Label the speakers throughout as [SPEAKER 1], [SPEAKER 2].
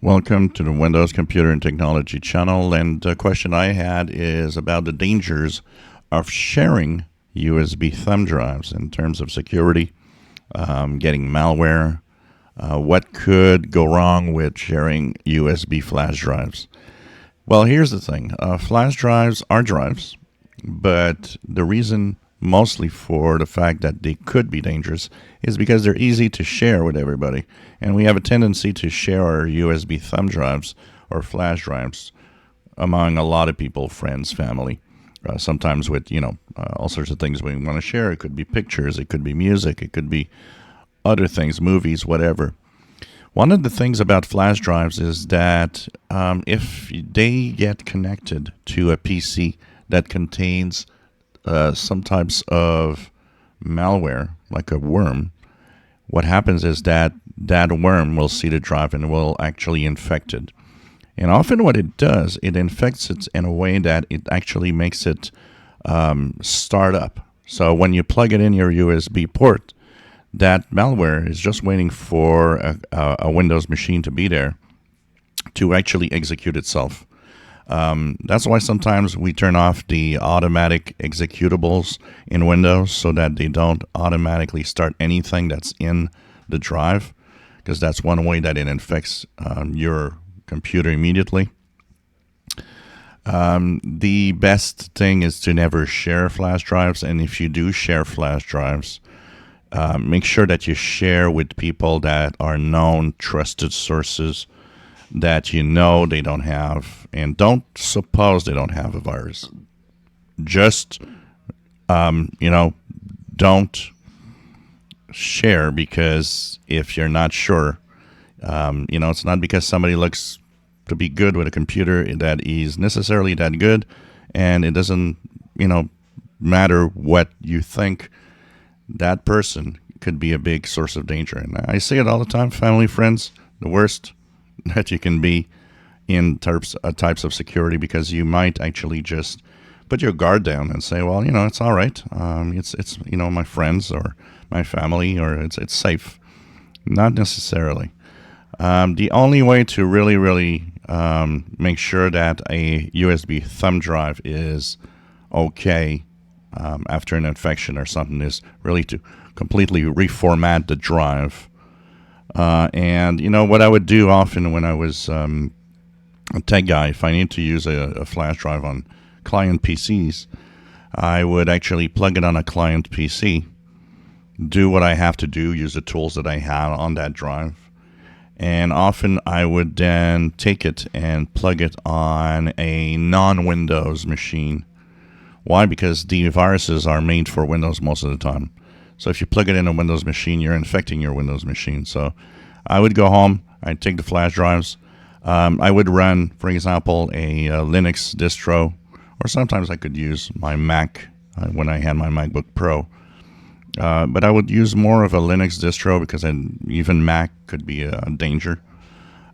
[SPEAKER 1] Welcome to the Windows Computer and Technology channel, and the question I had is about the dangers of sharing USB thumb drives in terms of security, getting malware. What could go wrong with sharing USB flash drives? Well, here's the thing. Flash drives are drives, but the reason mostly for the fact that they could be dangerous is because they're easy to share with everybody. And we have a tendency to share our USB thumb drives or flash drives among a lot of people, friends, family, sometimes with, all sorts of things we want to share. It could be pictures, it could be music, it could be other things, movies, whatever. One of the things about flash drives is that if they get connected to a PC that contains some types of malware, like a worm, what happens is that worm will see the drive and will actually infect it. And often what it does, it infects it in a way that it actually makes it start up. So when you plug it in your USB port, that malware is just waiting for a Windows machine to be there to actually execute itself. That's why sometimes we turn off the automatic executables in Windows so that they don't automatically start anything that's in the drive, because that's one way that it infects your computer immediately. The best thing is to never share flash drives, and if you do share flash drives, make sure that you share with people that are known, trusted sources that you know they don't have, and don't suppose they don't have a virus. Just, don't share, because if you're not sure, it's not because somebody looks to be good with a computer that is necessarily that good, and it doesn't, matter what you think. That person could be a big source of danger. And I say it all the time, family, friends, the worst that you can be in types of security, because you might actually just put your guard down and say, well, it's all right. It's my friends or my family, or it's safe. Not necessarily. The only way to really make sure that a USB thumb drive is okay after an infection or something is really to completely reformat the drive. And what I would do often when I was a tech guy, if I need to use a flash drive on client PCs, I would actually plug it on a client PC, do what I have to do, use the tools that I have on that drive, and often I would then take it and plug it on a non-Windows machine. Why? Because the viruses are made for Windows most of the time. So if you plug it in a Windows machine, you're infecting your Windows machine. So I would go home, I'd take the flash drives. I would run, for example, a Linux distro, or sometimes I could use my Mac when I had my MacBook Pro. But I would use more of a Linux distro, because even Mac could be a danger.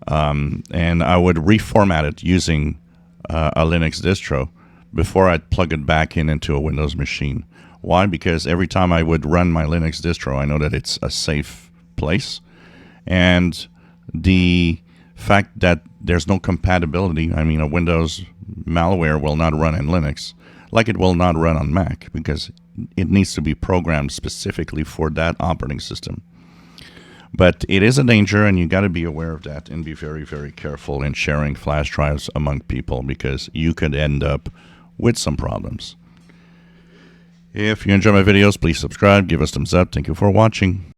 [SPEAKER 1] And I would reformat it using a Linux distro before I'd plug it back into a Windows machine. Why? Because every time I would run my Linux distro, I know that it's a safe place. And the fact that there's no compatibility, a Windows malware will not run in Linux, like it will not run on Mac, because it needs to be programmed specifically for that operating system. But it is a danger, and you got to be aware of that and be very, very careful in sharing flash drives among people, because you could end up with some problems. If you enjoy my videos, please subscribe, give us thumbs up. Thank you for watching.